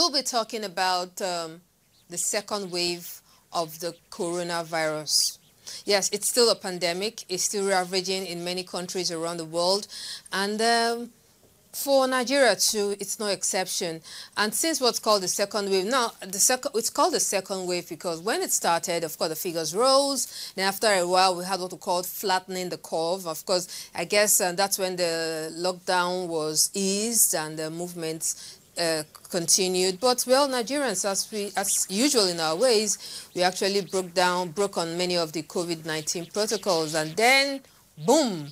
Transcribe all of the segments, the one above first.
we'll be talking about the second wave of the coronavirus. Yes, it's still a pandemic. It's still ravaging in many countries around the world. And for Nigeria too, it's no exception. And since what's called the second wave, now it's called the second wave because when it started, of course, the figures rose. Then after a while, we had what we called flattening the curve. Of course, I guess that's when the lockdown was eased and the movements continued. But well, Nigerians, as usual in our ways, we actually broke on many of the COVID-19 protocols, and then boom,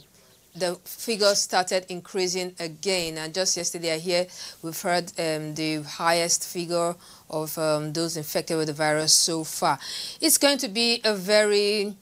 the figures started increasing again. And just yesterday here, we've heard the highest figure of those infected with the virus so far. It's going to be a very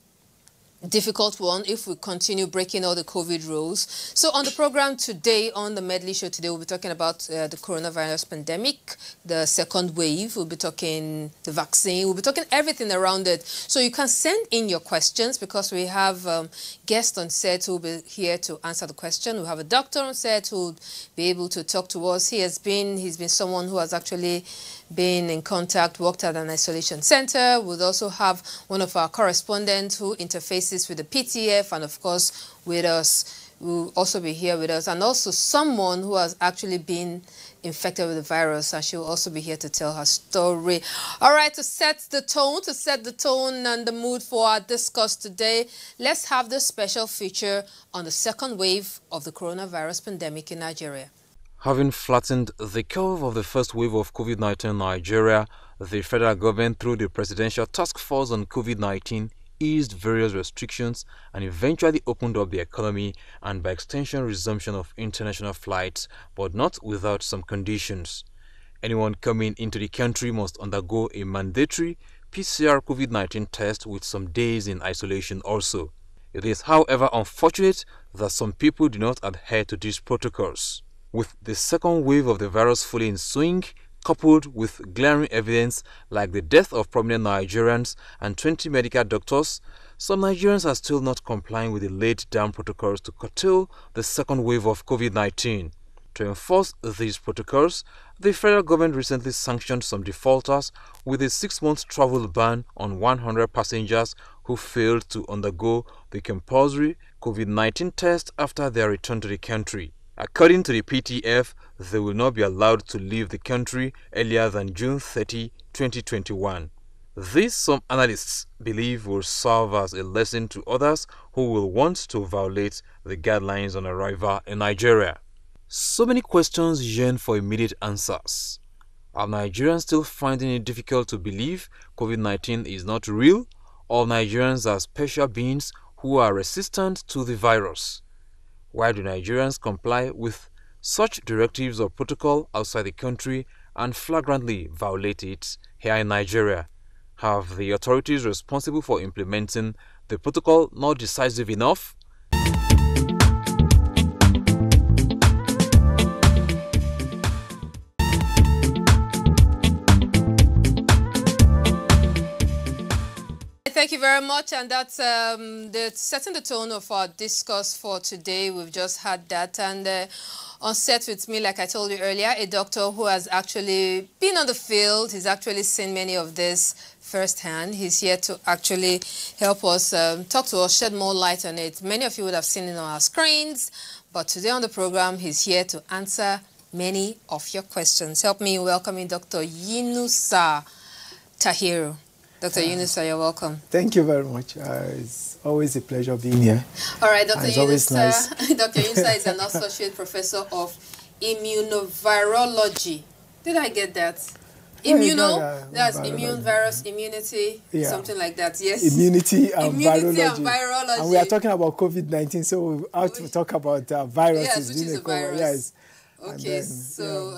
difficult one if we continue breaking all the COVID rules. So on the program today, on the Medley Show today, we'll be talking about the coronavirus pandemic, the second wave. We'll be talking the vaccine. We'll be talking everything around it. So you can send in your questions because we have guests on set who will be here to answer the question. We have a doctor on set who will be able to talk to us. He's been someone who has actually been in contact, worked at an isolation center. We'll also have one of our correspondents who interfaces with the PTF, and of course with us, will also be here with us, and also someone who has actually been infected with the virus, and she'll also be here to tell her story. All right, to set the tone and the mood for our discuss today, let's have this special feature on the second wave of the coronavirus pandemic in Nigeria. Having flattened the curve of the first wave of COVID-19 in Nigeria, the federal government, through the Presidential Task Force on COVID-19, eased various restrictions and eventually opened up the economy and by extension resumption of international flights, but not without some conditions. Anyone coming into the country must undergo a mandatory PCR COVID-19 test with some days in isolation also. It is, however, unfortunate that some people do not adhere to these protocols. With the second wave of the virus fully in swing, coupled with glaring evidence like the death of prominent Nigerians and 20 medical doctors, some Nigerians are still not complying with the laid-down protocols to curtail the second wave of COVID-19. To enforce these protocols, the federal government recently sanctioned some defaulters with a 6-month travel ban on 100 passengers who failed to undergo the compulsory COVID-19 test after their return to the country. According to the PTF, they will not be allowed to leave the country earlier than June 30, 2021. This, some analysts believe, will serve as a lesson to others who will want to violate the guidelines on arrival in Nigeria. So many questions yearn for immediate answers. Are Nigerians still finding it difficult to believe COVID-19 is not real, or Nigerians are special beings who are resistant to the virus? Why do Nigerians comply with such directives or protocol outside the country and flagrantly violate it here in Nigeria? Have the authorities responsible for implementing the protocol not decisive enough? Thank you very much, and that's setting the tone of our discourse for today. We've just had that, and on set with me, like I told you earlier, a doctor who has actually been on the field. He's actually seen many of this firsthand. He's here to actually help us, talk to us, shed more light on it. Many of you would have seen it on our screens, but today on the program, he's here to answer many of your questions. Help me in welcoming Dr. Yunusa Tahiru. Dr. Yunusa, you're welcome. Thank you very much. It's always a pleasure being here. All right, Dr. It's Yunusa. Always nice. Dr. Yunusa is an associate professor of immunovirology. Did I get that? Immuno, that's immune, virus, immunity, something like that. Yes. Immunity and virology. And virology. And we are talking about COVID-19, so we have to talk about viruses. Yes, which is a virus. Yes. Okay, then, so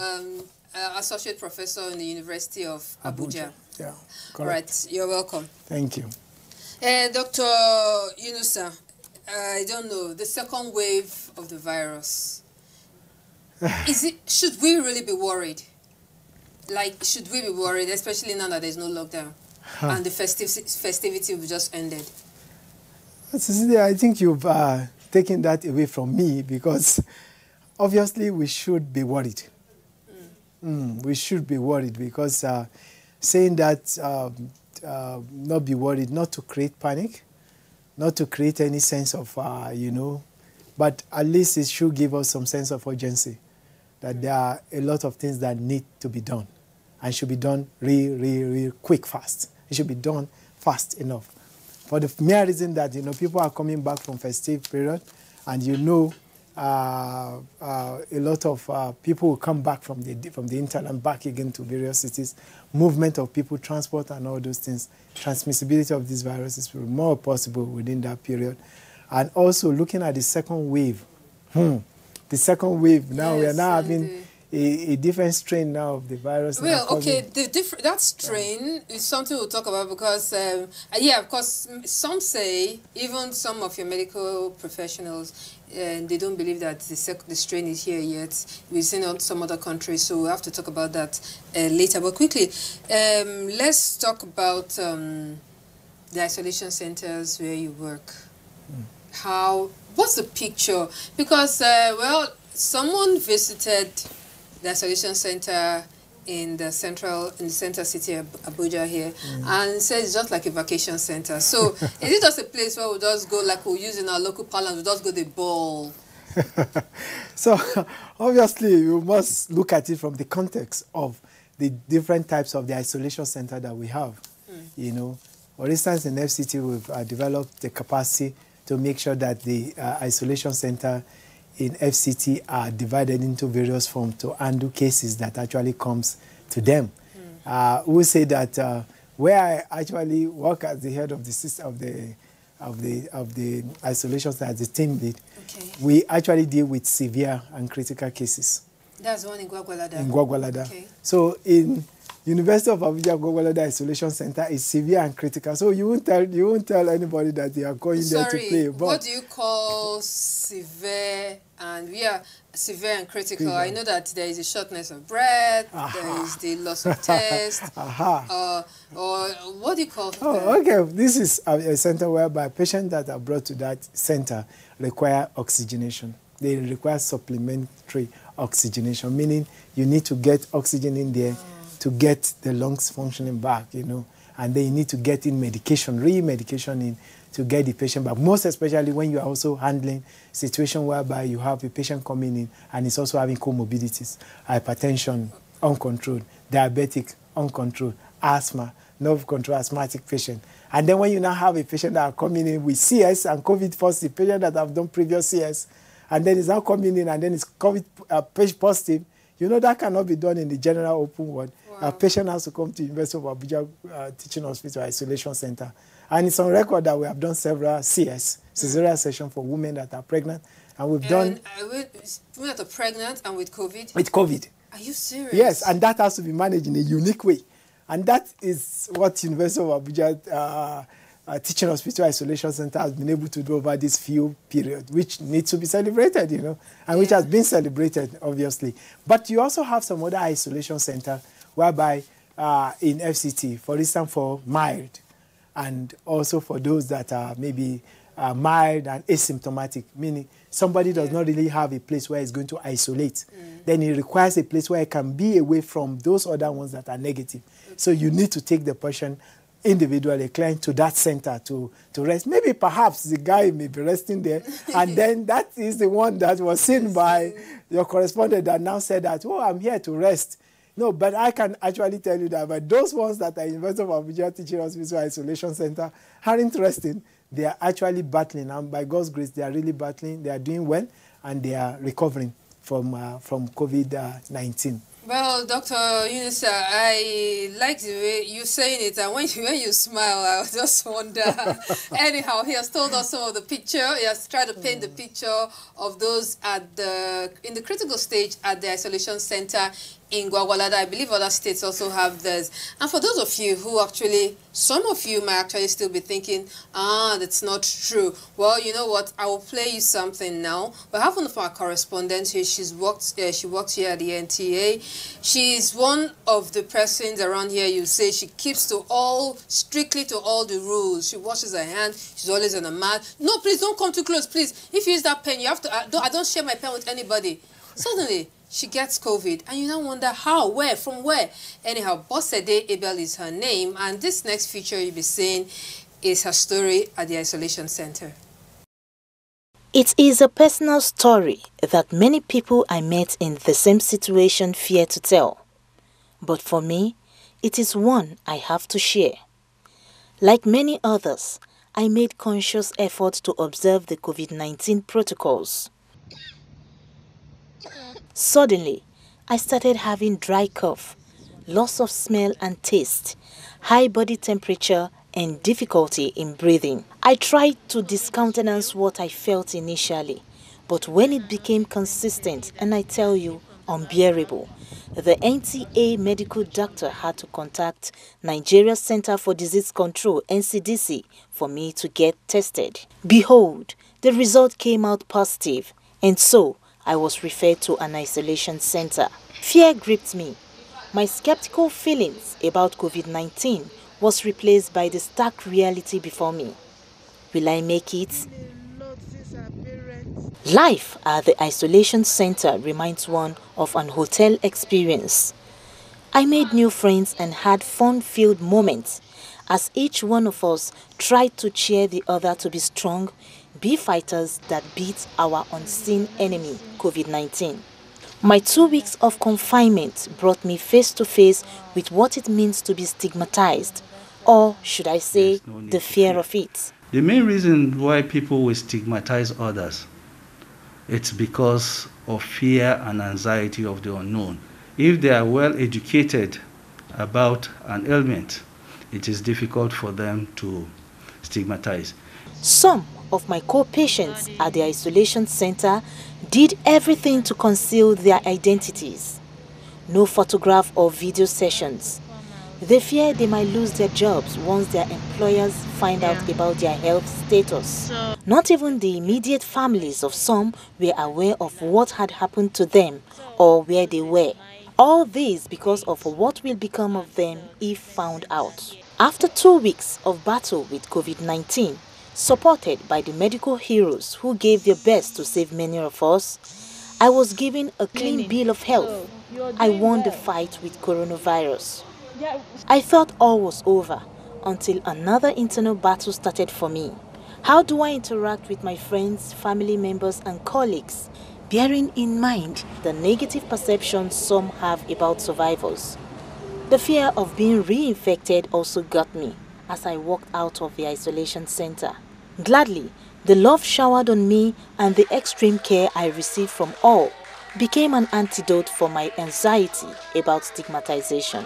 associate professor in the University of Abuja. Yeah, correct. All right, you're welcome. Thank you. Dr. Yunusa, I don't know, the second wave of the virus, should we really be worried? Like, should we be worried, especially now that there's no lockdown and the festivity will just ended? I think you've taken that away from me because obviously we should be worried. We should be worried because saying that not be worried, not to create panic, not to create any sense of, but at least it should give us some sense of urgency that there are a lot of things that need to be done and should be done real quick, fast. It should be done fast enough. For the mere reason that, people are coming back from festive period and a lot of people will come back from the interland back again to various cities. Movement of people, transport, and all those things. Transmissibility of these viruses will be more possible within that period. And also looking at the second wave. The second wave now, we are now having a different strain now of the virus. Well, okay, that strain is something we'll talk about because, of course, some say, even some of your medical professionals, they don't believe that the strain is here yet. We've seen in some other countries, so we'll have to talk about that later. But quickly, let's talk about the isolation centers where you work. What's the picture? Because, someone visited the isolation center in the center city of Abuja here, and says it's just like a vacation center. So is it just a place where we just go, like we use in our local parlance, we just go the ball? So obviously you must look at it from the context of the different types of the isolation center that we have. For instance, in FCT we've developed the capacity to make sure that the isolation center in FCT are divided into various forms to handle cases that actually comes to them. We say that where I actually work as the head of the system of the isolation center as the team lead, we actually deal with severe and critical cases. That's the one in Gwagwalada. In Gwagwalada. Okay. So in University of Abuja Gwagwalada Isolation Center is severe and critical. So you won't tell anybody that they are going there to play a ball. What do you call severe and severe and critical? I know that there is a shortness of breath, there is the loss of taste, or what do you call it? Okay. This is a center whereby patients that are brought to that center require oxygenation. They require supplementary oxygenation, meaning you need to get oxygen in there to get the lungs functioning back, and then you need to get in medication, re-medication in to get the patient back, most especially when you are also handling situation whereby you have a patient coming in and is also having comorbidities, hypertension, uncontrolled, diabetic, uncontrolled, asthma, nerve control, asthmatic patient. And then when you now have a patient that are coming in with CS and COVID positive, patient that have done previous CS, and then is now coming in and then it's COVID positive, that cannot be done in the general open ward. Wow. A patient has to come to University of Abuja Teaching Hospital Isolation Center. And it's on record that we have done several CS, cesarean section for women that are pregnant. And we've done... women that are pregnant and with COVID? With COVID. Are you serious? Yes, and that has to be managed in a unique way. And that is what University of Abuja Teaching Hospital Isolation Center has been able to do over this few period, which needs to be celebrated, and which has been celebrated, obviously. But you also have some other isolation center whereby in FCT, for instance, for mild, and also for those that are maybe mild and asymptomatic, meaning somebody does not really have a place where he's going to isolate. Then it requires a place where he can be away from those other ones that are negative. So you need to take the person individually, client, to that center to rest. Maybe perhaps the guy may be resting there, and then that is the one that was seen by your correspondent that now said that, I'm here to rest. No, but I can actually tell you that but those ones that are University of Abuja Teaching Hospital Isolation Center are interesting. They are actually battling, and by God's grace, they are really battling. They are doing well, and they are recovering from COVID-19. Well, Dr. Yunusa, I like the way you're saying it, and when you smile, I just wonder. Anyhow, he has told us some of the picture. He has tried to paint the picture of those in the critical stage at the isolation center in Gwagwalada. I believe other states also have this. And for those of you who actually, some of you might actually still be thinking, that's not true. Well, you know what? I will play you something now. We have one of our correspondents here. She works here at the NTA. She's one of the persons around here, you say, she keeps strictly to all the rules. She washes her hands. She's always on a mat. No, please don't come too close, please. If you use that pen, you have to, I don't share my pen with anybody. Suddenly, she gets COVID, and you now wonder how, where, from where. Anyhow, Bosede Abel is her name, and this next feature you'll be seeing is her story at the isolation center. It is a personal story that many people I met in the same situation fear to tell. But for me, it is one I have to share. Like many others, I made conscious efforts to observe the COVID-19 protocols. Suddenly, I started having dry cough, loss of smell and taste, high body temperature, and difficulty in breathing. I tried to discountenance what I felt initially, but when it became consistent, and I tell you, unbearable, the NTA medical doctor had to contact Nigeria Center for Disease Control, NCDC, for me to get tested. Behold, the result came out positive, and so I was referred to an isolation center. Fear gripped me. My skeptical feelings about COVID-19 was replaced by the stark reality before me. Will I make it? Life at the isolation center reminds one of an hotel experience. I made new friends and had fun-filled moments as each one of us tried to cheer the other to be strong, be fighters that beat our unseen enemy, COVID-19. My 2 weeks of confinement brought me face to face with what it means to be stigmatized, or should I say, the fear of it. The main reason why people will stigmatize others, it's because of fear and anxiety of the unknown. If they are well educated about an ailment, it is difficult for them to stigmatize. Some of my co-patients at the isolation center did everything to conceal their identities. No photograph or video sessions. They fear they might lose their jobs once their employers find out about their health status. Not even the immediate families of some were aware of what had happened to them or where they were. All this because of what will become of them if found out. After 2 weeks of battle with COVID-19, supported by the medical heroes who gave their best to save many of us, I was given a clean bill of health. I won the fight with coronavirus. I thought all was over until another internal battle started for me. How do I interact with my friends, family members and colleagues, bearing in mind the negative perception some have about survivors? The fear of being reinfected also got me as I walked out of the isolation center. Gladly, the love showered on me and the extreme care I received from all became an antidote for my anxiety about stigmatization.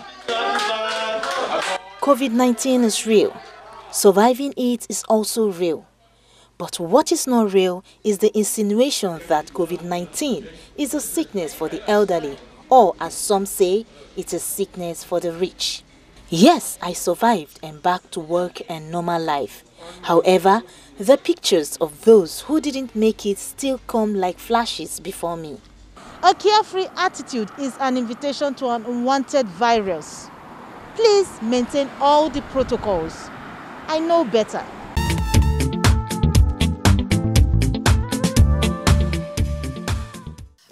COVID-19 is real. Surviving it is also real. But what is not real is the insinuation that COVID-19 is a sickness for the elderly, or as some say, it's a sickness for the rich. Yes, I survived and back to work and normal life. However, the pictures of those who didn't make it still come like flashes before me. A carefree attitude is an invitation to an unwanted virus. Please maintain all the protocols. I know better.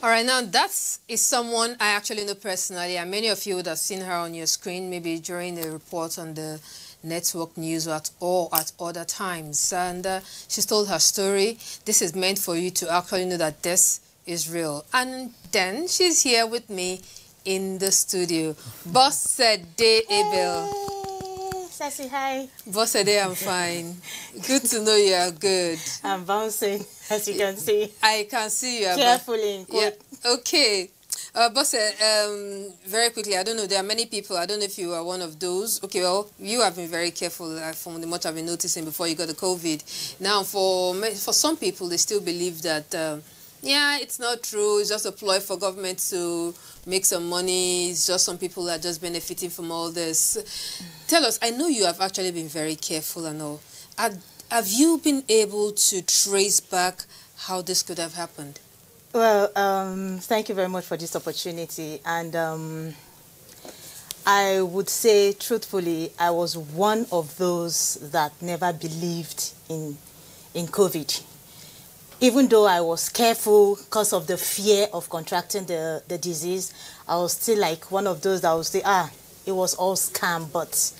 All right, now that is someone I actually know personally, and many of you would have seen her on your screen, maybe during the report on the network news or at other times. And she's told her story. This is meant for you to actually know that this is real. And then she's here with me in the studio. Bosede Abel. Sassy, hi. Bosede, I'm fine. Good to know you are good. I'm bouncing, as you can see. I can see you are carefully. Yeah. Okay. Bosede, very quickly, I don't know, there are many people, I don't know if you are one of those. Okay, well, you have been very careful from the much I've been noticing before you got the COVID. Now, for some people, they still believe that yeah, it's not true. It's just a ploy for government to make some money. It's just some people are just benefiting from all this. Tell us, I know you have actually been very careful and all. Have you been able to trace back how this could have happened? Well, thank you very much for this opportunity. And I would say, truthfully, I was one of those that never believed in COVID. even though I was careful because of the fear of contracting the disease, I was still like one of those that would say, it was all scam, but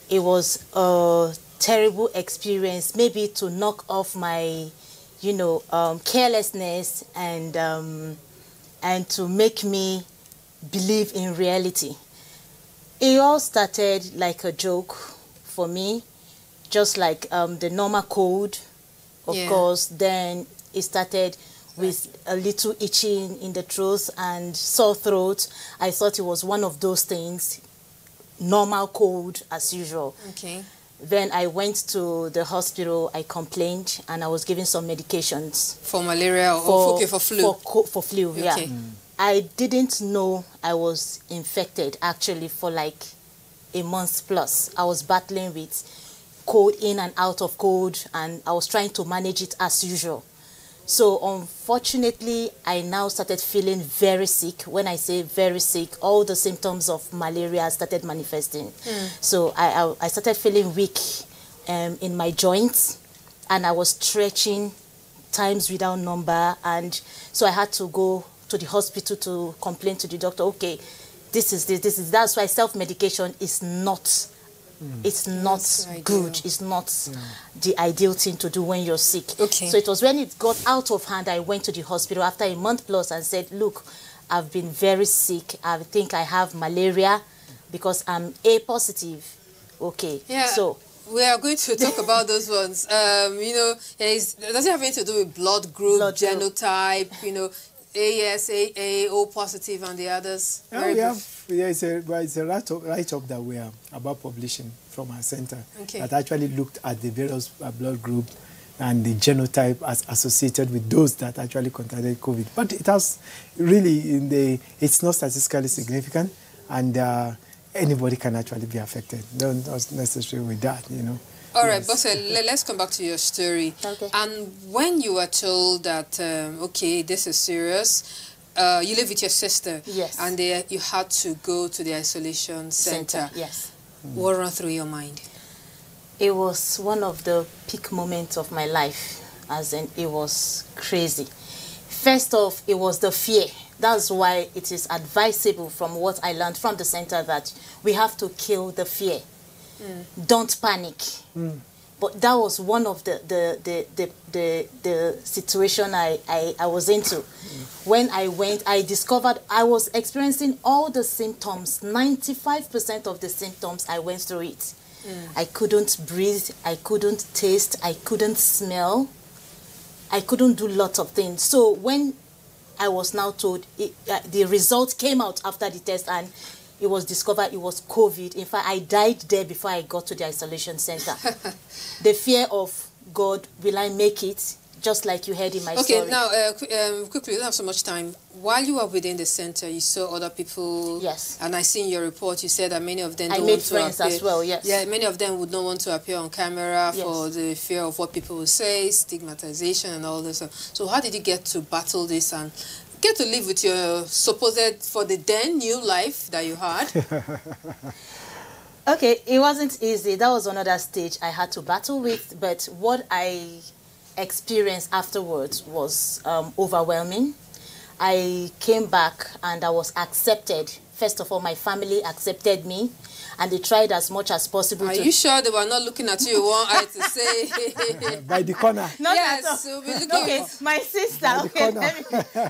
it was a terrible experience, maybe to knock off my, carelessness and to make me believe in reality. It all started like a joke for me, just like the normal cold. Of course, then it started with a little itching in the throat and sore throat. I thought it was one of those things, normal cold as usual. Okay. Then I went to the hospital, I complained, and I was given some medications. For malaria or for flu? For flu, okay. Yeah. I didn't know I was infected actually for like a month plus. I was battling with cold in and out of cold, and I was trying to manage it as usual. So unfortunately, I now started feeling very sick. When I say very sick, all the symptoms of malaria started manifesting. So I started feeling weak in my joints, and I was stretching times without number. And so I had to go to the hospital to complain to the doctor, okay, this is that's why self-medication is not it's not good. It's not the ideal thing to do when you're sick. Okay. So it was when it got out of hand, I went to the hospital after a month plus and said, look, I've been very sick. I think I have malaria because I'm A positive. Okay. Yeah. So we are going to talk about those ones. Does it have anything to do with blood group, genotype, AS, AA, O positive, and the others? It's a write-up that we are about publishing from our center that actually looked at the various blood groups and the genotype as associated with those that actually contracted COVID. But it has really, it's not statistically significant, and anybody can actually be affected. Not necessarily with that, All right, but let's come back to your story. Okay. And when you were told that, okay, this is serious, you live with your sister. Yes. And you had to go to the isolation center. Yes. What ran through your mind? It was one of the peak moments of my life, as in it was crazy. First off, it was the fear. That's why it is advisable from what I learned from the center that we have to kill the fear. Don't panic. But that was one of the situation I was into. When I went, I discovered I was experiencing all the symptoms. 95% of the symptoms, I went through it. I couldn't breathe, I couldn't taste, I couldn't smell, I couldn't do lots of things. So when I was now told, the result came out after the test, and it was discovered it was COVID. In fact, I died there before I got to the isolation center. The fear of, God, will I make it? Just like you heard in my story. Okay, now, quickly, we don't have so much time. While you were within the center, you saw other people. Yes. And I see in your report, you said that many of them don't I made want to friends appear. as well, yes. Yeah, many of them would not want to appear on camera Yes. for the fear of what people will say, stigmatization and all this. So how did you get to battle this and get to live with your supposed, for the then, new life that you had? Okay, it wasn't easy. That was another stage I had to battle with. But what I experienced afterwards was overwhelming. I came back and I was accepted. First of all, my family accepted me, and they tried as much as possible Are to... you sure they were not looking at you one eye to say... By the corner. Not yes, at all. we'll be looking Okay, my sister,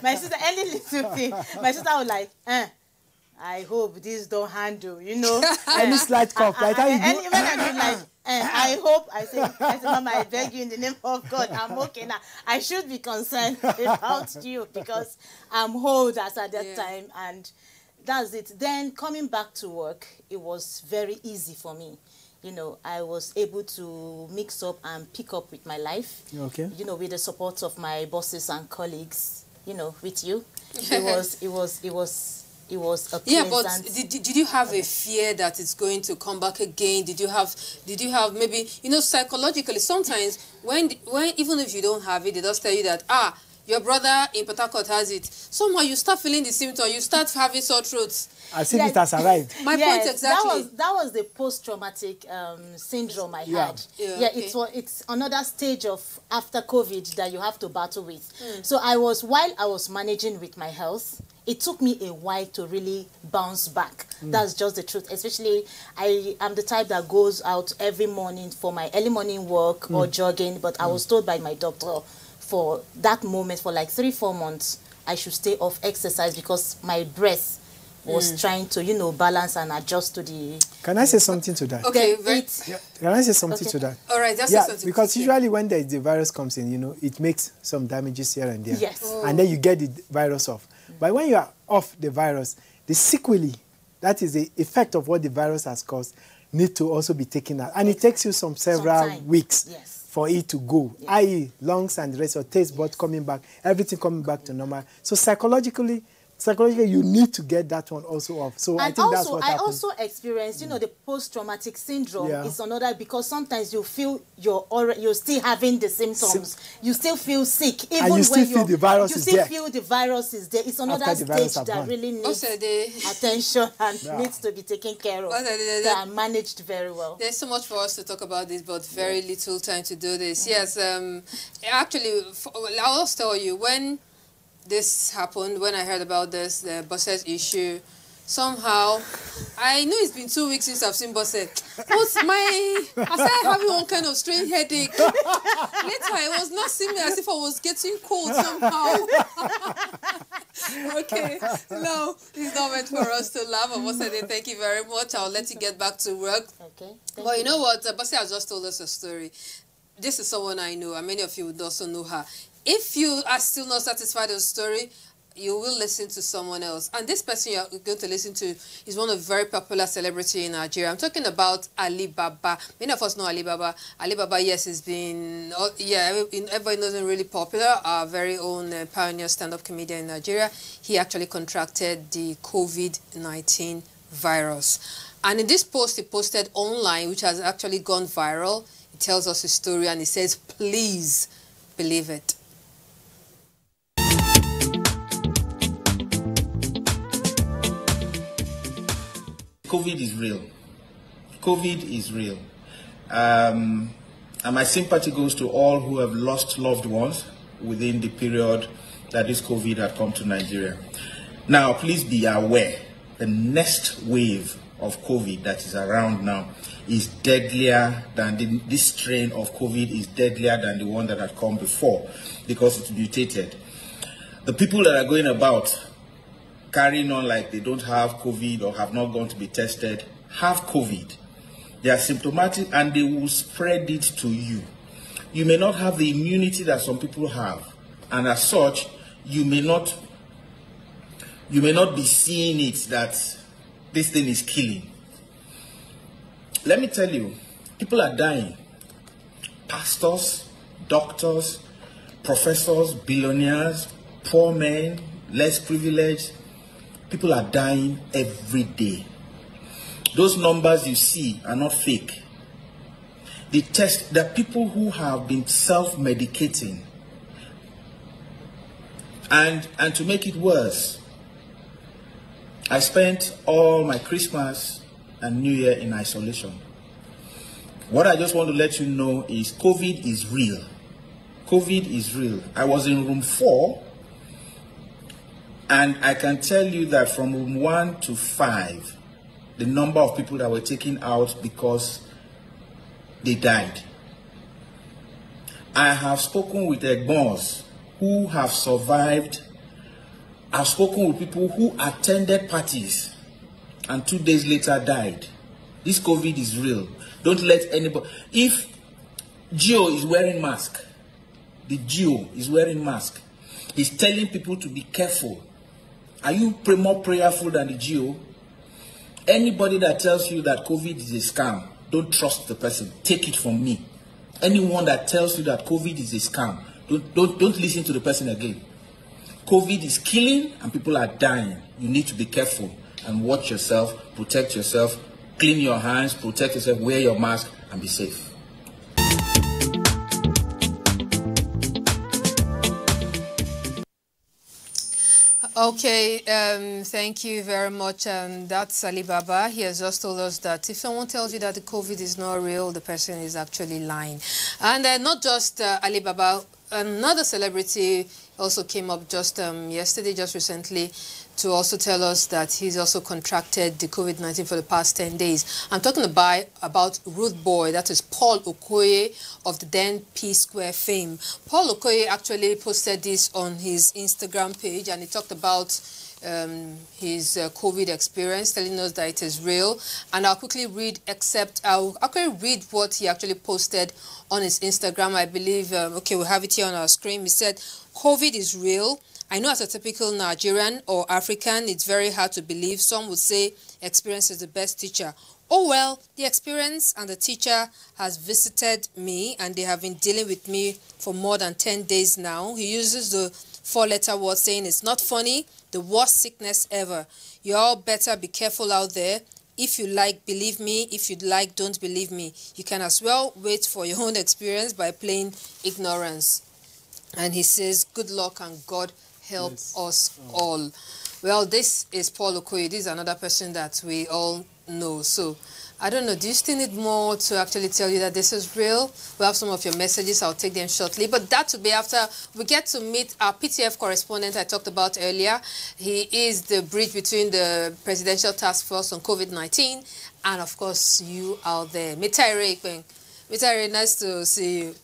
my sister, any little thing, my sister was like, I hope this don't handle, Any slight cough, by the time you do... And even I be like, I hope, I say, Mama, I beg you in the name of God, I'm okay now. I should be concerned about you because I'm old as at that time, and that's it. Then coming back to work, it was very easy for me. I was able to mix up and pick up with my life. Okay. With the support of my bosses and colleagues, with you. It was a pleasant... Yeah, but did you have a fear that it's going to come back again? Did you have maybe, psychologically, sometimes when even if you don't have it, they just tell you that, Your brother in Port Harcourt has it. Somehow you start feeling the symptoms. You start having sore throats. As if it has arrived. My point exactly. That was the post-traumatic syndrome I had. Yeah, okay. It's another stage of after COVID that you have to battle with. So while I was managing with my health, it took me a while to really bounce back. That's just the truth. Especially, I am the type that goes out every morning for my early morning walk or jogging. But I was told by my doctor for that moment, for like 3-4 months, I should stay off exercise because my breath was trying to, you know, balance and adjust to the... Can I say something to that? Okay, Can I say something to that? All right, that's something. Because usually when the virus comes in, you know, it makes some damages here and there. Yes. And then you get the virus off. But when you are off the virus, the sequelae, that is the effect of what the virus has caused, need to also be taken out. And it takes you several weeks for it to go, i.e. lungs and the rest of taste buds coming back, everything coming back to normal. So psychologically, you need to get that one also off. So I think that's what happened. I also experienced, you know, the post-traumatic syndrome is another, because sometimes you feel you're still having the symptoms. You still feel sick, even and you still when feel the virus is there. You still feel the virus is there. It's another stage that really needs attention and needs to be taken care of. And managed very well. There's so much for us to talk about this, but very little time to do this. Yes, actually, I'll tell you, when this happened, when I heard about this, the buses issue, somehow, I know it's been 2 weeks since I've seen buses. But I started having one kind of strange headache. Later, it was not seeming as if I was getting cold somehow. Okay, no, it's not meant for us to laugh. I must say thank you very much. I'll let you get back to work. Okay. But you know what? Basi has just told us a story. This is someone I know, and many of you would also know her. If you are still not satisfied with the story, you will listen to someone else. And this person you're going to listen to is one of the very popular celebrities in Nigeria. I'm talking about Alibaba. Many of us know Alibaba. Alibaba, yes, has been, everybody knows him, really popular. Our very own pioneer stand-up comedian in Nigeria. He actually contracted the COVID-19 virus. And in this post he posted online, which has actually gone viral, he tells us his story and he says, please believe it. COVID is real. COVID is real. And my sympathy goes to all who have lost loved ones within the period that this COVID had come to Nigeria. Now, please be aware, the next wave of COVID that is around now is deadlier than this strain of COVID is deadlier than the one that had come before, because it's mutated. The people that are going about carrying on like they don't have COVID or have not gone to be tested have COVID. They are symptomatic and they will spread it to you. You may not have the immunity that some people have, and as such, you may not be seeing it that this thing is killing. Let me tell you, people are dying. Pastors, doctors, professors, billionaires, poor men, less privileged. People are dying every day. Those numbers you see are not fake. The people who have been self-medicating. And to make it worse, I spent all my Christmas and New Year in isolation. What I just want to let you know is COVID is real. COVID is real. I was in room 4. And I can tell you that from room 1 to 5, the number of people that were taken out because they died. I have spoken with egbons who have survived. I've spoken with people who attended parties and 2 days later died. This COVID is real. Don't let anybody... If Gio is wearing mask, the Gio is wearing mask, he's telling people to be careful. Are you more prayerful than the Geo? Anybody that tells you that COVID is a scam, don't trust the person. Take it from me. Anyone that tells you that COVID is a scam, don't listen to the person again. COVID is killing and people are dying. You need to be careful and watch yourself, protect yourself, clean your hands, protect yourself, wear your mask and be safe. Okay, thank you very much. That's Ali Baba. He has just told us that if someone tells you that the COVID is not real, the person is actually lying. And not just Ali Baba, another celebrity also came up just yesterday, just recently, to also tell us that he's also contracted the COVID-19 for the past 10 days. I'm talking about Rude Boy, that is Paul Okoye of the then P-Square fame. Paul Okoye actually posted this on his Instagram page, and he talked about his COVID experience, telling us that it is real. And I'll quickly read what he actually posted on his Instagram. I believe, okay, we have it here on our screen. He said, COVID is real. I know as a typical Nigerian or African, it's very hard to believe. Some would say experience is the best teacher. Oh well, the experience and the teacher has visited me, and they have been dealing with me for more than 10 days now. He uses the 4-letter word saying it's not funny, the worst sickness ever. You all better be careful out there. If you like, believe me. If you'd like, don't believe me. You can as well wait for your own experience by playing ignorance. And he says, good luck and God help us all. Well, this is Paul Okoye. This is another person that we all know. So, I don't know, do you still need more to actually tell you that this is real? We have some of your messages. I'll take them shortly. But that will be after we get to meet our PTF correspondent I talked about earlier. He is the bridge between the Presidential Task Force on COVID-19 and, of course, you out there. Mitaire, nice to see you.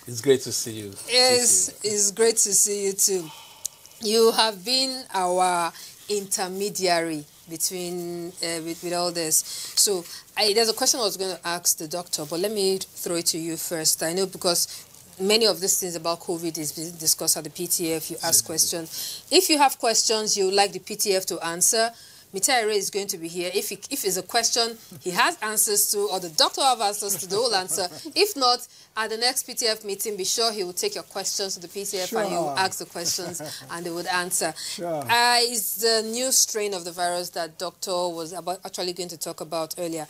It's great to see you. Yes, it's great to see you too. You have been our intermediary between with all this. So there's a question I was going to ask the doctor, but let me throw it to you first. I know because many of these things about COVID is being discussed at the PTF. You ask questions. If you have questions you would like the PTF to answer, Mitaire is going to be here. If it's a question he has answers to, or the doctor have answers to, they will answer. If not, at the next PTF meeting, be sure he will take your questions to the PTF and he will ask the questions and they would answer. It's the new strain of the virus that doctor was actually going to talk about earlier.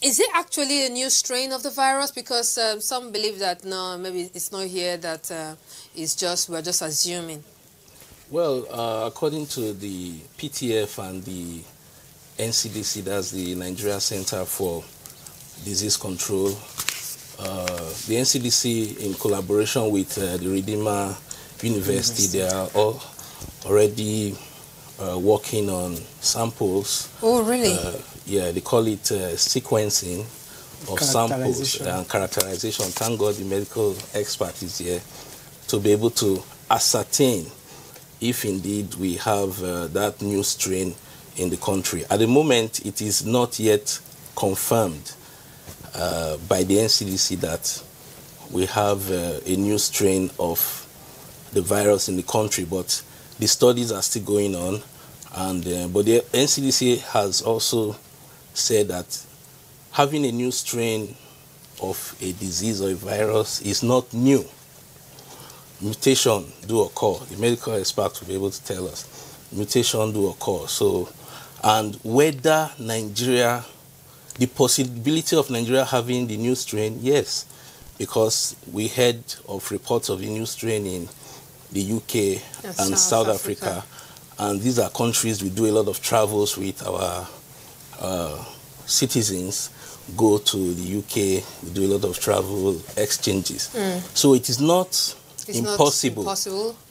Is it actually a new strain of the virus? Because some believe that, no, maybe it's not here, that we're just assuming. Well, according to the PTF and the NCDC, that's the Nigeria Center for Disease Control, the NCDC, in collaboration with the Redeemer University, they are all already working on samples. Oh, really? Yeah, they call it sequencing of samples and characterization. Thank God the medical expert is here to be able to ascertain if indeed we have that new strain in the country. At the moment, it is not yet confirmed by the NCDC that we have a new strain of the virus in the country, but the studies are still going on. And but the NCDC has also said that having a new strain of a disease or a virus is not new. Mutation do occur. The medical experts will be able to tell us. Mutation do occur. So, and whether Nigeria, the possibility of Nigeria having the new strain, yes, because we heard of reports of the new strain in the UK and South Africa. And these are countries we do a lot of travels with. Our citizens go to the UK, we do a lot of travel exchanges. So it is not impossible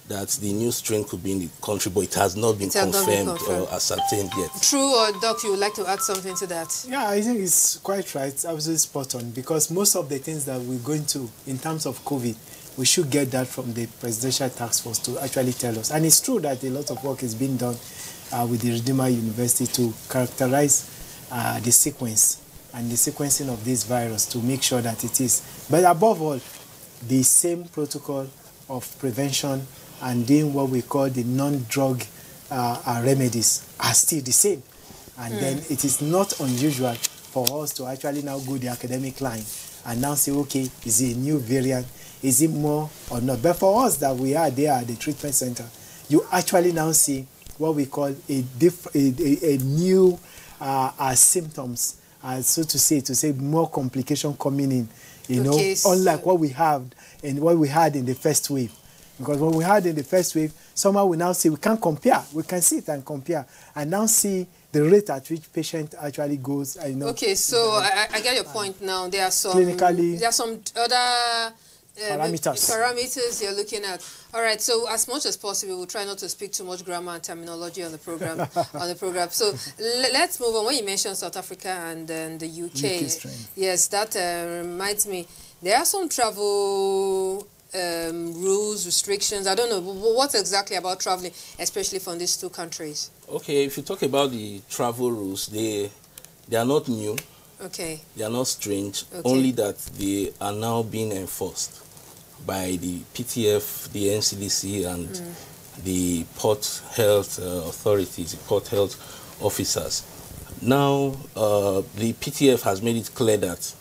that the new strain could be in the country, but it has not been confirmed or ascertained yet. True, or Doc, you would like to add something to that? Yeah, I think it's quite right, absolutely spot on, because most of the things that we're going to, in terms of COVID, we should get that from the Presidential Task Force to actually tell us. And it's true that a lot of work is being done with the Redeemer University to characterize the sequence and the sequencing of this virus to make sure that it is. But above all, the same protocol of prevention and doing what we call the non-drug remedies are still the same. And then it is not unusual for us to actually now go the academic line and now say, okay, is it a new variant? Is it more or not? But for us that we are there at the treatment center, you actually now see what we call a new symptoms, so to say more complication coming in, you know, unlike what we have and what we had in the first wave. Because when we had in the first wave, somehow we now see we can compare. We can sit and compare and now see the rate at which patient actually goes. Okay, so I get your point now. There are some clinically, there are some other parameters you're looking at. All right, so as much as possible, we'll try not to speak too much grammar and terminology on the program. So let's move on. When you mentioned South Africa and then the UK, yes, that reminds me. There are some travel rules, restrictions. I don't know what's exactly about traveling, especially from these two countries. Okay, if you talk about the travel rules, they are not new. Okay. They are not strange. Okay. Only that they are now being enforced by the PTF, the NCDC, and the port health authorities, the port health officers. Now, the PTF has made it clear that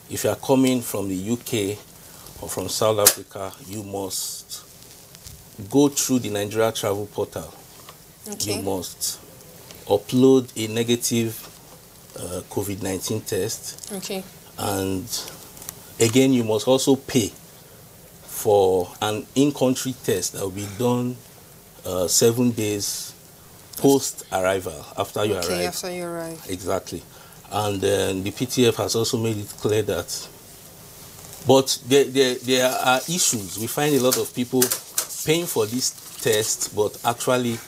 if you are coming from the UK or from South Africa, you must go through the Nigeria travel portal. Okay. You must upload a negative COVID-19 test. Okay. And again, you must also pay for an in-country test that will be done 7 days post-arrival, after you arrive. Okay, after you arrive. Exactly. And then the PTF has also made it clear that, but there are issues. We find a lot of people paying for this test, but actually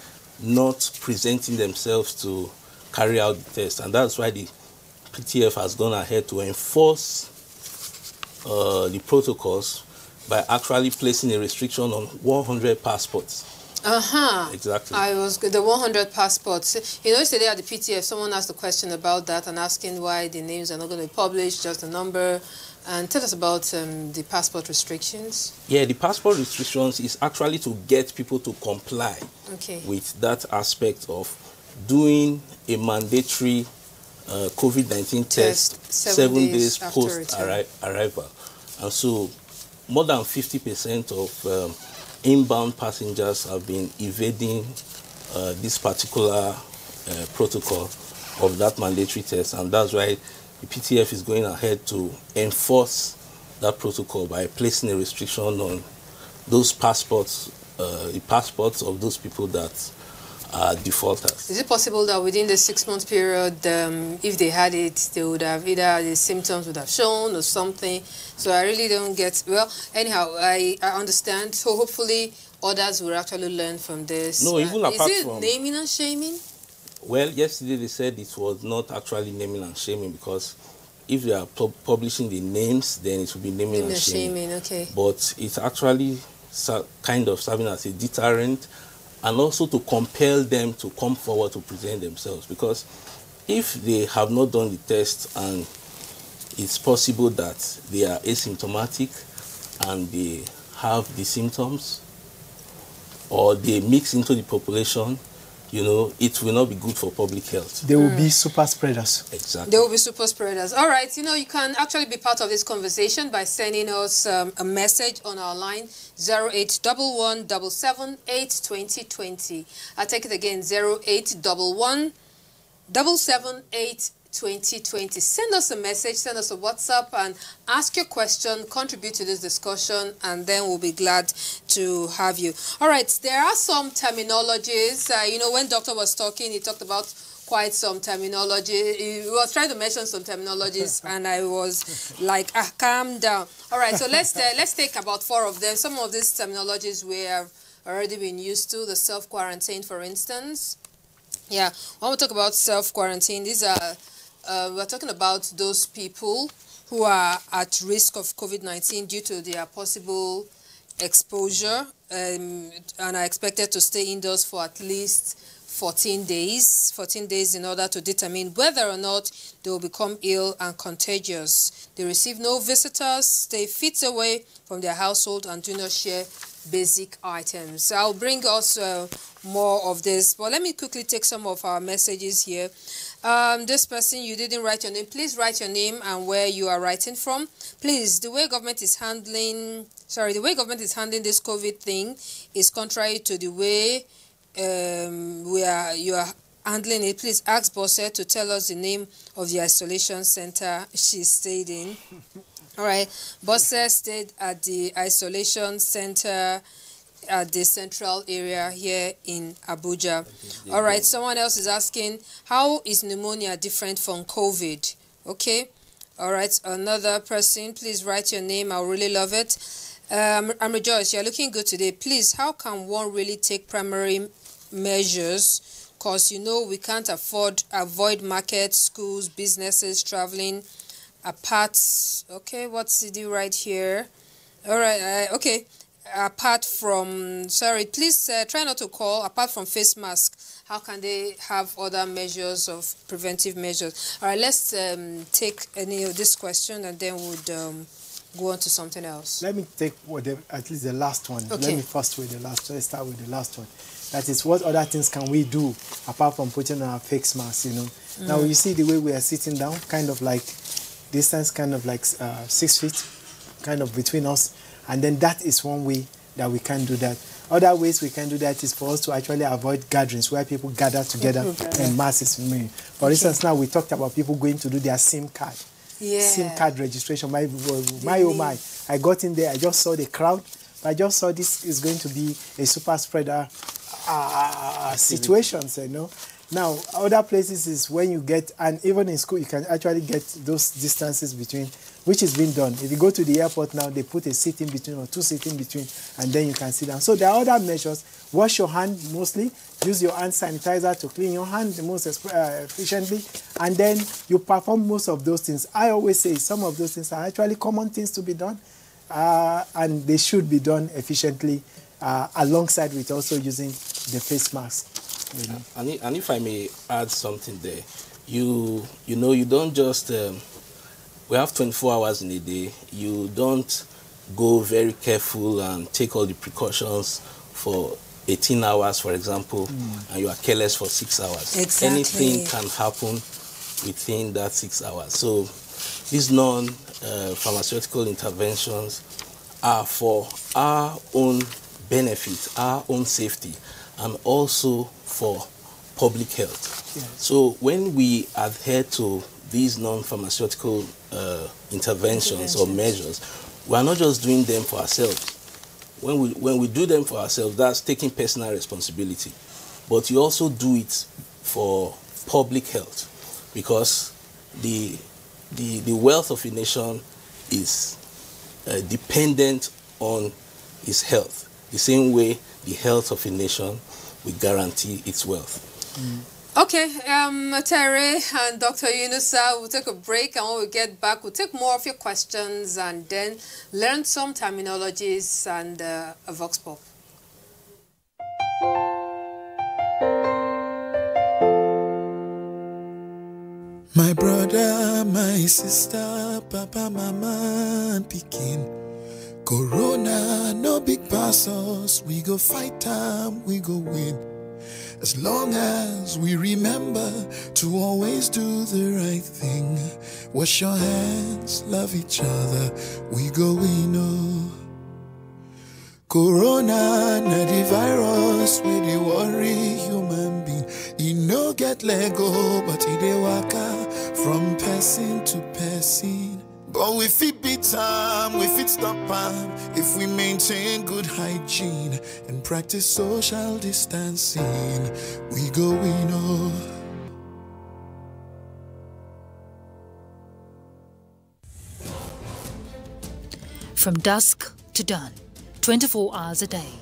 not presenting themselves to carry out the test. And that's why the PTF has gone ahead to enforce the protocols by actually placing a restriction on 100 passports. Exactly. I was the 100 passports. You know, yesterday at the PTF, someone asked a question about that and asking why the names are not going to be published, just the number. And tell us about the passport restrictions. Yeah, the passport restrictions is actually to get people to comply with that aspect of doing a mandatory COVID-19 test 7 days post-arrival. And so more than 50% of inbound passengers have been evading this particular protocol of that mandatory test, and that's why the PTF is going ahead to enforce that protocol by placing a restriction on those passports, the passports of those people that are defaulters. Is it possible that within the 6-month period, if they had it, they would have either the symptoms would have shown or something? So I really don't get, well, anyhow, I understand. So hopefully others will actually learn from this. No, even apart is it from naming and shaming? Well, yesterday they said it was not actually naming and shaming, because if they are publishing the names, then it will be naming and shaming. Okay. But it's actually kind of serving as a deterrent, and also to compel them to come forward to present themselves. Because if they have not done the test and it's possible that they are asymptomatic and they have the symptoms, or they mix into the population, you know, it will not be good for public health. They will be super spreaders. Exactly. They will be super spreaders. All right, you know, you can actually be part of this conversation by sending us a message on our line 0811 778 2020. I'll take it again, 0811 778 2020. Send us a message, send us a WhatsApp, and ask your question, contribute to this discussion, and then we'll be glad to have you. All right, there are some terminologies. You know, when Doctor was talking, he talked about quite some terminology. He was trying to mention some terminologies, and I was like, calm down. All right, so let's take about 4 of them. Some of these terminologies we have already been used to. The self-quarantine, for instance. Yeah, when we talk about self-quarantine, these are we're talking about those people who are at risk of COVID-19 due to their possible exposure and are expected to stay indoors for at least 14 days in order to determine whether or not they will become ill and contagious. They receive no visitors, stay feet away from their household, and do not share basic items. I'll bring us more of this, but let me quickly take some of our messages here. This person, you didn't write your name. Please write your name and where you are writing from. Please, the way government is handling this COVID thing is contrary to the way you are handling it. Please ask Bosse to tell us the name of the isolation center she stayed in. All right, Bosse stayed at the isolation center at the central area here in Abuja. All right, someone else is asking, how is pneumonia different from COVID? Okay. All right, another person, please write your name. I'll really love it. I'm Rejoice. You're looking good today. Please, how can one really take primary measures? Because, you know, we can't avoid markets, schools, businesses, traveling, apart. Okay, what's CD right here? All right, okay. Apart from, sorry, please try not to call. Apart from face mask, how can they have other measures of preventive measures? All right, let's take any of this question and then we'll go on to something else. Let me take at least the last one. Okay. Let me first with the last. Let's start with the last one. That is, what other things can we do apart from putting on our face mask? You know. Now you see the way we are sitting down, kind of like distance, kind of like 6 feet, kind of between us. And then that is one way that we can do that. Other ways we can do that is for us to actually avoid gatherings where people gather together in masses. For instance, now we talked about people going to do their SIM card. Yeah. SIM card registration. My oh my. I got in there, I just saw the crowd. I just saw this is going to be a super spreader situations, you know. Now, other places is when you get, and even in school, you can actually get those distances between, which is being done. If you go to the airport now, they put a seat in between or 2 seats in between, and then you can sit down. So there are other measures. Wash your hand mostly. Use your hand sanitizer to clean your hand the most efficiently, and then you perform most of those things. I always say some of those things are actually common things to be done, and they should be done efficiently, alongside with also using the face mask. You know. And if I may add something there, you know, you don't just, we have 24 hours in a day. You don't go very careful and take all the precautions for 18 hours, for example, and you are careless for 6 hours. Exactly. Anything can happen within that 6 hours. So these non-pharmaceutical interventions are for our own benefit, our own safety, and also for public health. Yes. So when we adhere to these non-pharmaceutical interventions or measures, we are not just doing them for ourselves. When we do them for ourselves, that's taking personal responsibility. But you also do it for public health, because the wealth of a nation is dependent on its health. The same way the health of a nation will guarantee its wealth. Okay, Terry and Dr. Yunusa, we'll take a break, and when we get back, we'll take more of your questions and then learn some terminologies and a vox pop. My brother, my sister, papa, mama, and pikin. Corona, no big pass us. We go fight time, we go win. As long as we remember to always do the right thing. Wash your hands, love each other, we go win. Oh. Corona, na the virus, we dey worry human being. E no get let go, but e dey waka from person to person. But we fit beat time, we fit stop time, if we maintain good hygiene and practice social distancing. We go win. Oh. From dusk to dawn, 24 hours a day,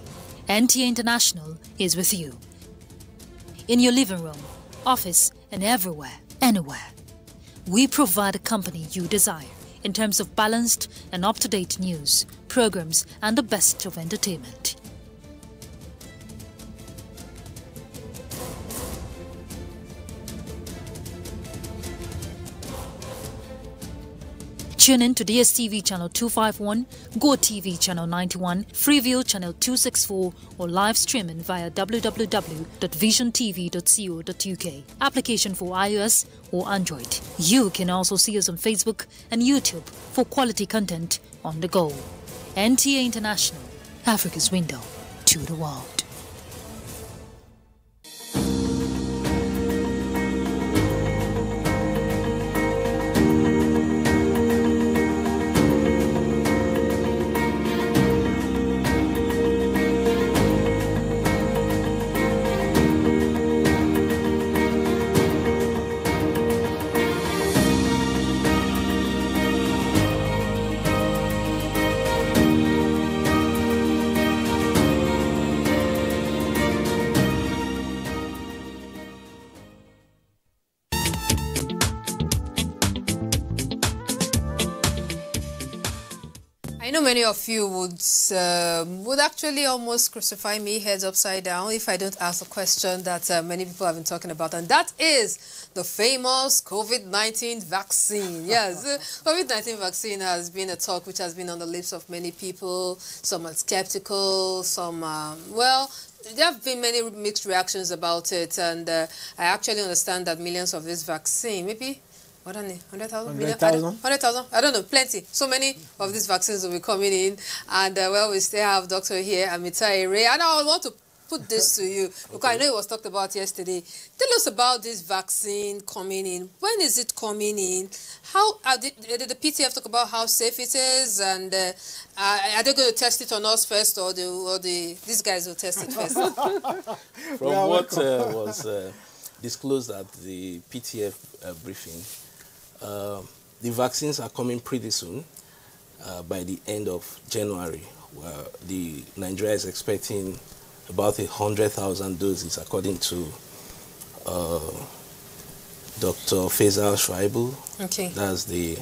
NTA International is with you. In your living room, office, and everywhere, anywhere. We provide the company you desire in terms of balanced and up-to-date news, programs, and the best of entertainment. Tune in to DSTV channel 251, GoTV channel 91, Freeview channel 264, or live streaming via www.visiontv.co.uk. Application for iOS or Android. You can also see us on Facebook and YouTube for quality content on the go. NTA International, Africa's window to the world. I know many of you would actually almost crucify me heads upside down if I don't ask a question that many people have been talking about, and that is the famous COVID-19 vaccine. Yes, COVID-19 vaccine has been a talk which has been on the lips of many people. Some are skeptical, some well, there have been many mixed reactions about it, and I actually understand that millions of this vaccine, maybe, what are they, 100,000? 100,000? I don't know, plenty. So many of these vaccines will be coming in, and well, we still have Dr. here, Amita Ere, and I want to put this to you, because I know it was talked about yesterday. Tell us about this vaccine coming in. When is it coming in? How did the PTF talk about how safe it is, and are they going to test it on us first, or these guys will test it first? From what was disclosed at the PTF briefing, the vaccines are coming pretty soon, by the end of January. Nigeria is expecting about 100,000 doses, according to Dr. Faisal Schreiber. Okay. That's the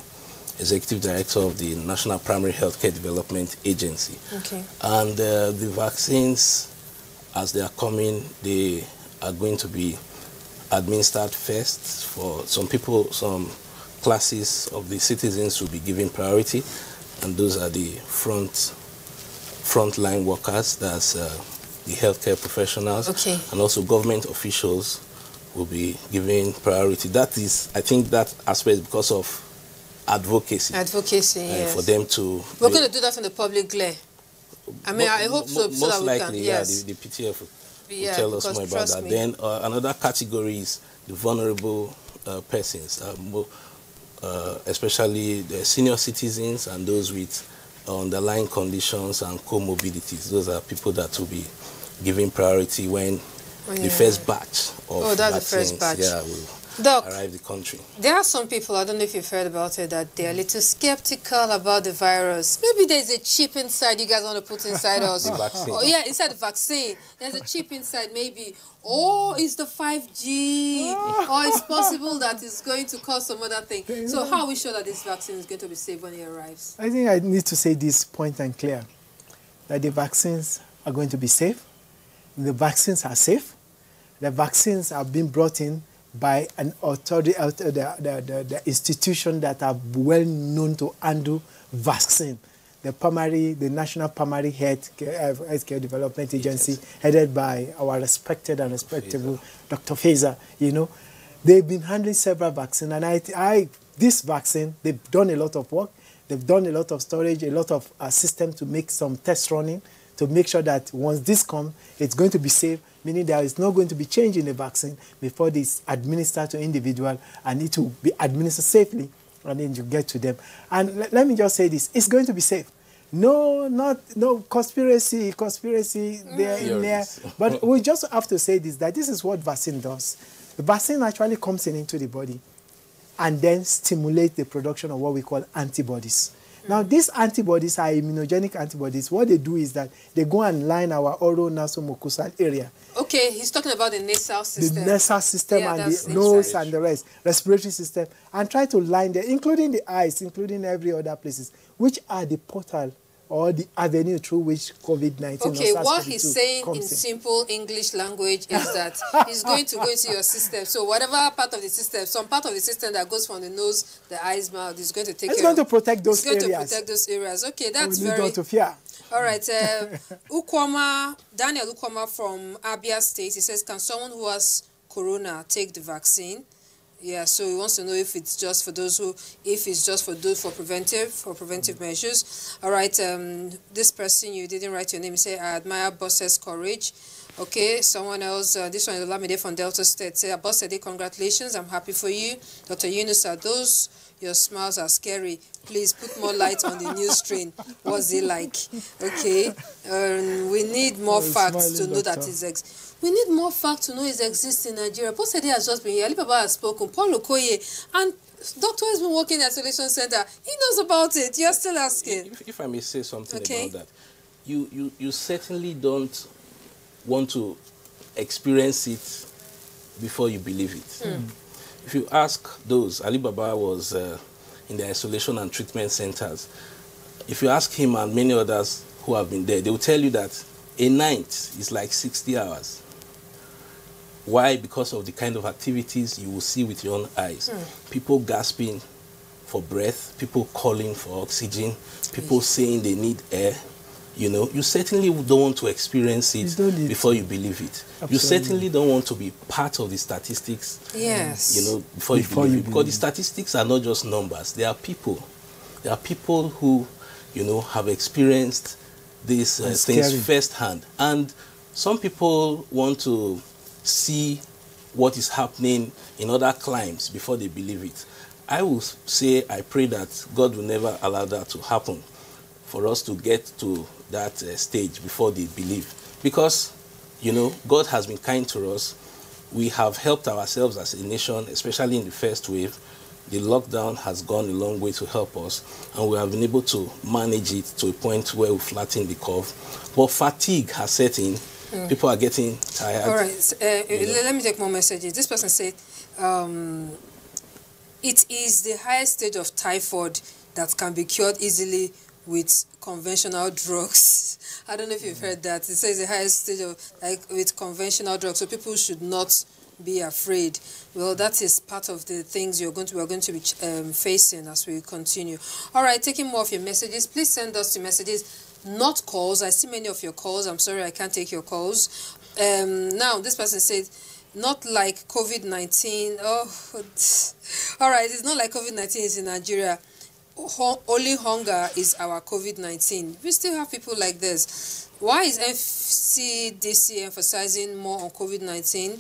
Executive Director of the National Primary Healthcare Development Agency. Okay. And the vaccines, as they are coming, they are going to be administered first. For some people, some classes of the citizens will be given priority, and those are the frontline workers. That's the healthcare professionals, okay, and also government officials will be given priority. That is, I think that aspect is because of advocacy. Advocacy, yes. For them to... We're going to do that in the public glare. I mean, I hope so. Most so likely, can, yeah, yes. the PTF will tell us more about that. Then another category is the vulnerable persons, especially the senior citizens and those with underlying conditions and comorbidities. Those are people that will be given priority when the first batch of vaccines, the first batch. Will arrive the country. There are some people, I don't know if you've heard about it, that they're a little skeptical about the virus. Maybe there's a chip inside you guys want to put inside us. The vaccine. Oh, yeah, inside the vaccine. There's a chip inside, maybe. Or it's the 5G. Or it's possible that it's going to cause some other thing. So how are we sure that this vaccine is going to be safe when it arrives? I think I need to say this point and clear, that the vaccines are going to be safe. The vaccines are safe. The vaccines are being brought in by an authority, the institution that are well known to handle vaccine. The National Primary Healthcare Development Agency, headed by our respected and respectable Dr. Faisal. You know, they've been handling several vaccines, and this vaccine, they've done a lot of work. They've done a lot of storage, a lot of systems to make some tests running, to make sure that once this comes, it's going to be safe, meaning there is not going to be change in the vaccine before it's administered to individual, and it will be administered safely, and then you get to them. And let me just say this, it's going to be safe. No conspiracy there in there. But we just have to say this, that this is what vaccine does. The vaccine actually comes into the body and then stimulates the production of what we call antibodies. Now, these antibodies are immunogenic antibodies. What they do is that they go and line our oronasomucosal area. Okay, he's talking about the nasal system. The nasal system, yeah, and the nose and the rest, respiratory system, and try to line them, including the eyes, including every other places, which are the portal or the avenue through which COVID-19 Okay, what he's saying in simple English language is that it's going to go into your system. So whatever part of the system, some part of the system that goes from the nose, the eyes, mouth, is going to take care of. It's going to protect those areas. It's going to protect those areas. Okay, that's we very... need not to fear. All right, Daniel Ukwama from Abia State, he says, can someone who has corona take the vaccine? Yeah, so he wants to know if it's just for those for preventive measures. All right, this person, you didn't write your name. You say, I admire Boss's courage. Okay, someone else, this one is Olamide from Delta State. Say, Boss, congratulations, I'm happy for you. Dr. Yunus, those your smiles are scary. Please put more light on the news train. What's it like? Okay, we need more facts to know that it's exists. We need more facts to know it exists in Nigeria. Posede has just been here. Alibaba has spoken. Paul Okoye, and Doctor has been working in the isolation center. He knows about it. You're still asking. If I may say something about that, you certainly don't want to experience it before you believe it. If you ask those, Alibaba was in the isolation and treatment centers, if you ask him and many others who have been there, they will tell you that a night is like 60 hours. Why? Because of the kind of activities you will see with your own eyes. People gasping for breath, people calling for oxygen, people saying they need air. You know, you certainly don't want to experience it before you believe it. Absolutely. You certainly don't want to be part of the statistics. Yes. You know, before you believe it. Because the statistics are not just numbers. They are people. There are people who, you know, have experienced these things firsthand. And some people want to see what is happening in other climes before they believe it. I will say, I pray that God will never allow that to happen, for us to get to that stage before they believe. Because, you know, God has been kind to us. We have helped ourselves as a nation, especially in the first wave. The lockdown has gone a long way to help us, and we have been able to manage it to a point where we flatten the curve. But fatigue has set in. People are getting tired. All right, let me take more messages. This person said, it is the highest stage of typhoid that can be cured easily with conventional drugs. I don't know if you've heard that. It says the highest stage of, like, with conventional drugs, so people should not be afraid. Well, that is part of the things we're going to be facing as we continue. All right, taking more of your messages. Please send us your messages, not calls. I see many of your calls. I'm sorry, I can't take your calls. Now, this person said, not like COVID-19. Oh, all right, it's not like COVID-19 is in Nigeria. Only hunger is our COVID-19. We still have people like this. Why is FCDC emphasizing more on COVID-19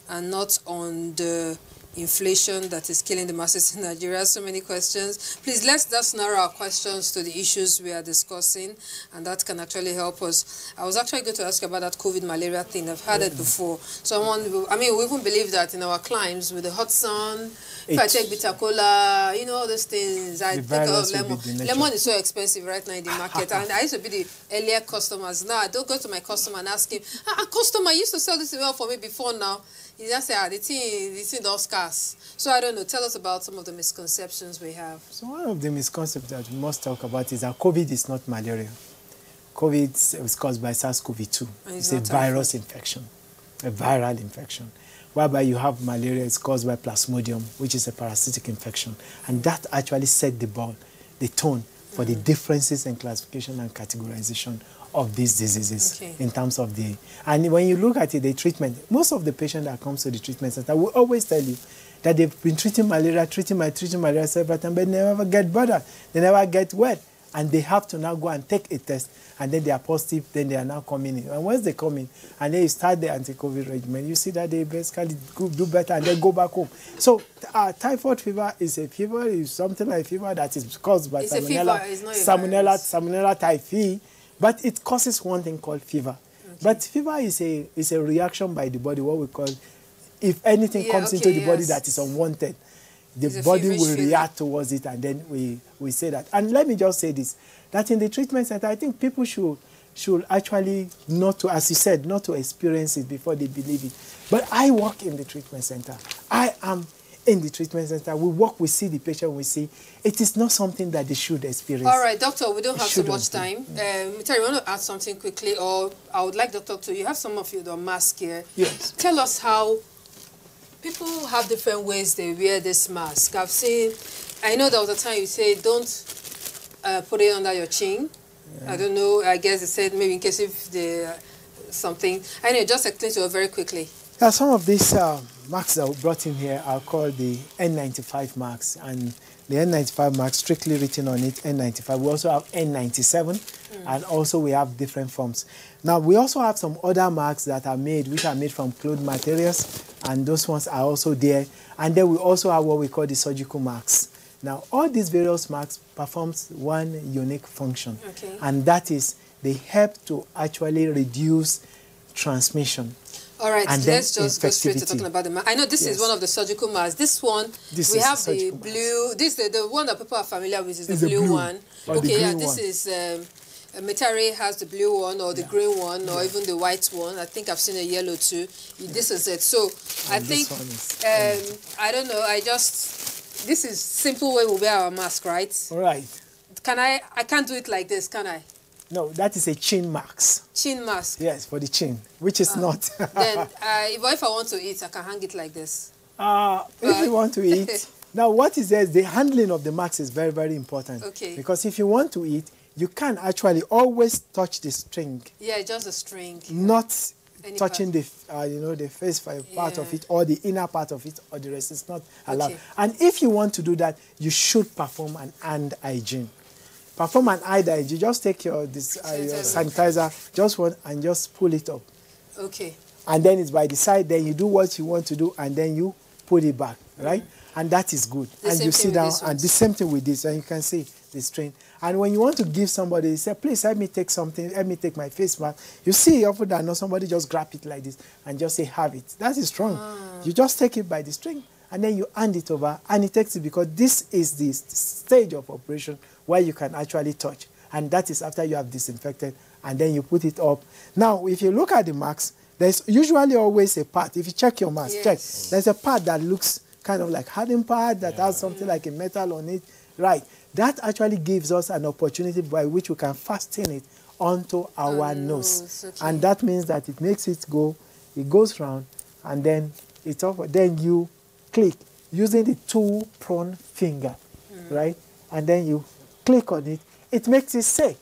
and not on the inflation that is killing the masses in Nigeria? So many questions. Please, let's just narrow our questions to the issues we are discussing, and that can actually help us. I was actually going to ask about that COVID malaria thing. I've had it before. I mean, we even believe that in our climes with the hot sun. If I take bitter cola, you know, all those things. I take a lot of lemon. Lemon is so expensive right now in the market. And I used to be the earlier customers. Now I don't go to my customer and ask him, customer, you used to sell this well for me before now. He just said, the thing does scarce. So I don't know. Tell us about some of the misconceptions we have. So one of the misconceptions that we must talk about is that COVID is not malaria. COVID is caused by SARS-CoV-2. It's a virus infection, a viral infection, whereby you have malaria is caused by Plasmodium, which is a parasitic infection. And that actually set the tone for the differences in classification and categorization of these diseases in terms of the... And when you look at it, the treatment, most of the patients that come to the treatment center will always tell you that they've been treating malaria several times, but they never get better. They never get well. And they have to now go and take a test, and then they are positive, then they are now coming in. And once they come in, and then you start the anti-COVID regimen, you see that they basically do better, and then go back home. So typhoid fever is a fever, is something like fever that is caused by Salmonella typhi, but it causes one thing called fever. But fever is a reaction by the body, what we call, if anything comes into the body that is unwanted, the body will react towards it, and then we say that. And let me just say this, that in the treatment center, I think people should actually not to, as you said, not to experience it before they believe it. But I work in the treatment center. I am in the treatment center. We work, we see the patient, we see. It is not something that they should experience. All right, doctor, we don't have so much time. Terry, you want to add something quickly? Or I would like Dr. to, you have some of your mask here. Yes. Tell us how people have different ways they wear this mask. I've seen, I know there was a time you said don't put it under your chin. Yeah. I don't know, I guess they said maybe in case if there something. Anyway, just explain to us very quickly. Yeah, some of these masks that we brought in here are called the N95 masks, and the N95 mask strictly written on it, N95. We also have N97, and also we have different forms. Now, we also have some other masks that are made, which are made from cloth materials, and those ones are also there. And then we also have what we call the surgical masks. Now, all these various masks performs one unique function, and that is they help to actually reduce transmission. All right, let's just go straight to talking about the mask. I know this is one of the surgical masks. This one, we have the blue. This is the one that people are familiar with, is the blue one. Okay, yeah, this is... Metari has the blue one, or the green one, or even the white one. I think I've seen a yellow too. This is it. So I think, I don't know, this is simple way we wear our mask, right? All right. I can't do it like this, can I? No, that is a chin mask. Chin mask? Yes, for the chin, which is not. Then, if I want to eat, I can hang it like this. If you want to eat, now what is there? The handling of the mask is very, very important. Okay. Because if you want to eat, you can actually always touch the string. Yeah, just the string. Not Any touching the, the face part of it or the inner part of it or the rest. It's not allowed. Okay. And if you want to do that, you should perform an hand hygiene. Perform an hand hygiene. Just take your sanitizer, and just pull it up. Okay. And then it's by the side. Then you do what you want to do, and then you put it back, right? And that is good. And you sit down, and the same thing with this, and you can see the strain. And when you want to give somebody, you say, please help me take something, help me take my face mask. You see, often than not, somebody just grab it like this and just say, have it. That is strong. You just take it by the string, and then you hand it over, and he takes it because this is the stage of operation where you can actually touch. And that is after you have disinfected, and then you put it up. Now, if you look at the mask, there's usually always a part. If you check your mask, check. There's a part that looks kind of like hardened part that has something like a metal on it. Right. That actually gives us an opportunity by which we can fasten it onto our nose. Okay. And that means that it makes it go, it goes round, and then it's over. Then you click using the two-pronged finger, right? And then you click on it. It makes it stay.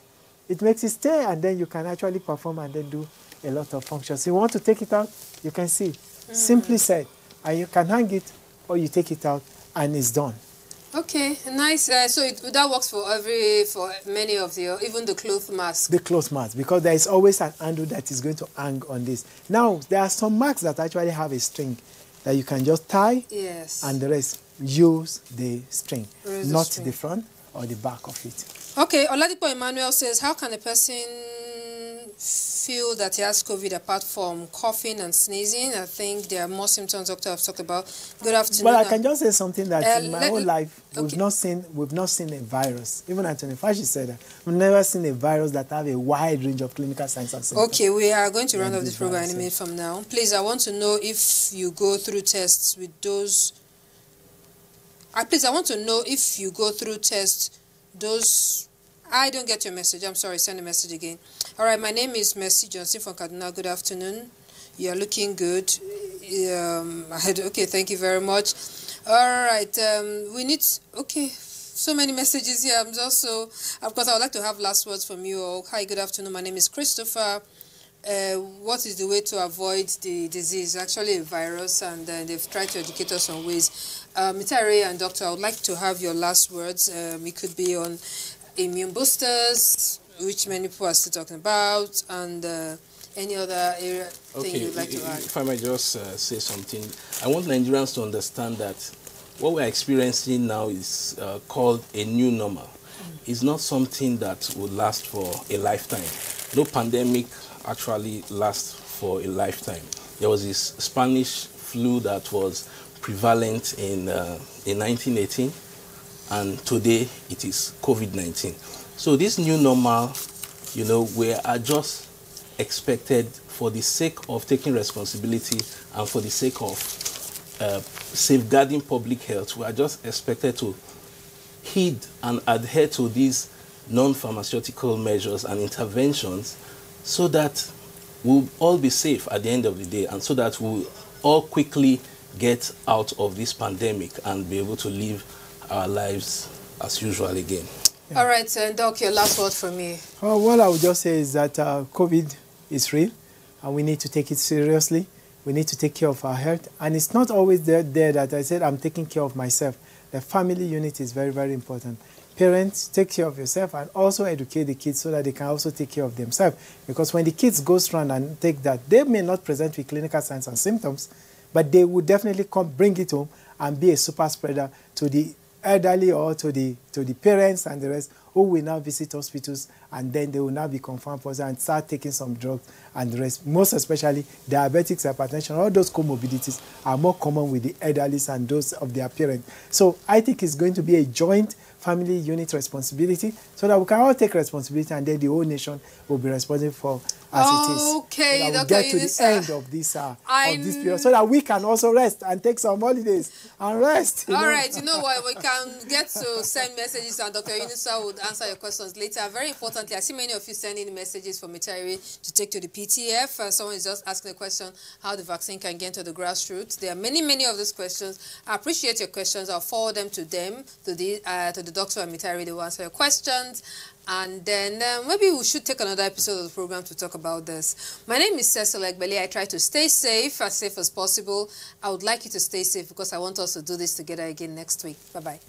It makes it stay, and then you can actually perform and then do a lot of functions. You want to take it out, you can see. Simply said. And you can hang it, or you take it out, and it's done. Okay, nice. So that works for many of even the cloth mask. The cloth mask, because there is always an handle that is going to hang on this. Now, there are some masks that actually have a string that you can just tie, and the rest use the string, not the front or the back of it. Okay, Oladipo Emmanuel says, how can a person feel that he has COVID apart from coughing and sneezing? I think there are more symptoms Doctor have talked about. Good afternoon. Well, I can just say something that in my whole life, we've not seen a virus. Even Anthony Fauci said that. We've never seen a virus that have a wide range of clinical signs and symptoms. Okay, we are going to round off this program in a minute from now. Please, I want to know if you go through tests with those... please, I want to know if you go through tests, those... I don't get your message. I'm sorry. Send a message again. All right. My name is Mercy Johnson from Kaduna. Good afternoon. You are looking good. Okay. Thank you very much. All right. We need... Okay. So many messages here. I'm just so... Of course, I would like to have last words from you all. Hi. Good afternoon. My name is Christopher. What is the way to avoid the disease? Actually, a virus, and they've tried to educate us on ways. Mitari and Doctor, I would like to have your last words. It could be on immune boosters, which many people are still talking about, and any other area thing you'd like to add. If I might just say something, I want Nigerians to understand that what we're experiencing now is called a new normal. It's not something that will last for a lifetime. No pandemic actually lasts for a lifetime. There was this Spanish flu that was prevalent in 1918. And today it is COVID-19. So this new normal, we are just expected, for the sake of taking responsibility and for the sake of safeguarding public health, we are just expected to heed and adhere to these non-pharmaceutical measures and interventions so that we'll all be safe at the end of the day, and so that we'll all quickly get out of this pandemic and be able to live our lives as usual again. Yeah. All right, Doc, your last word for me. What I would just say is that COVID is real, and we need to take it seriously. We need to take care of our health, and it's not always there that I said I'm taking care of myself. The family unit is very, very important. Parents, take care of yourself, and also educate the kids so that they can also take care of themselves. Because when the kids go around and take that, they may not present with clinical signs and symptoms, but they will definitely bring it home and be a super spreader to the elderly or to the parents and the rest, who will now visit hospitals, and then they will now be confirmed positive and start taking some drugs and the rest. Most especially diabetics, hypertension, all those comorbidities are more common with the elderly and those of their parents. So I think it's going to be a joint family unit responsibility so that we can all take responsibility, and then the whole nation will be responsible for as it is. Okay, so that Dr. we get to Yunusa, the end of this period, so that we can also rest and take some holidays and rest. All right, you know what? We can get to send messages, and Dr. Yunusa would answer your questions later. Very importantly, I see many of you sending messages for Mitari to take to the PTF. Someone is just asking a question, how the vaccine can get to the grassroots. There are many of those questions. I appreciate your questions. I'll forward them to them, to the doctor and Mitari. They will answer your questions. And then maybe we should take another episode of the program to talk about this. My name is Cecil Egbeli. I try to stay safe as possible. I would like you to stay safe because I want us to do this together again next week. Bye-bye.